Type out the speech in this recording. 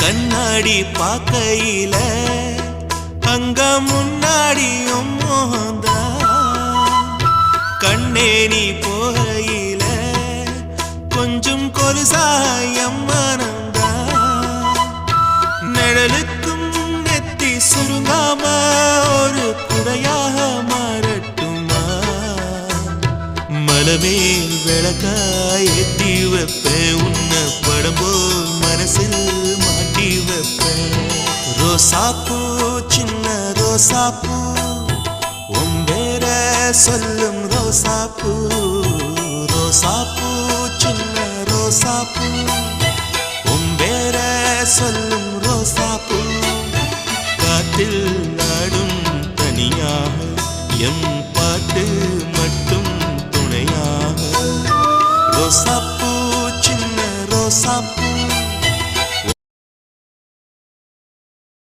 கண்ணாடி பார்க்கையில அங்க முன்னாடியும் மோகந்தா கண்ணே நீ போகையில கொஞ்சம் கொலுசாயம் மனந்தா நிழலுக்கும் நெத்தி சுருங்காம ஒரு குடையாக மாறட்டுமா மலமேல் விளக்காய் ஏத்தி வைப்பேன் உன்னை படம் போல் மனசில் மாட்டி வைப்பேன் ரோசாப்பூ சின்ன ரோசாப்பூ உம்பேர சொல்லும் ரோசாப்பூ ரோசாப்பூ சின்ன ரோசாப்பூ உம்பேர சொல்லும் ரோசாப்பூ காற்றில் நாடும் தனியாக எம் பாட்டு மட்டும் துணையாக ரோசாப்பூ சின்ன ரோசாப்பூ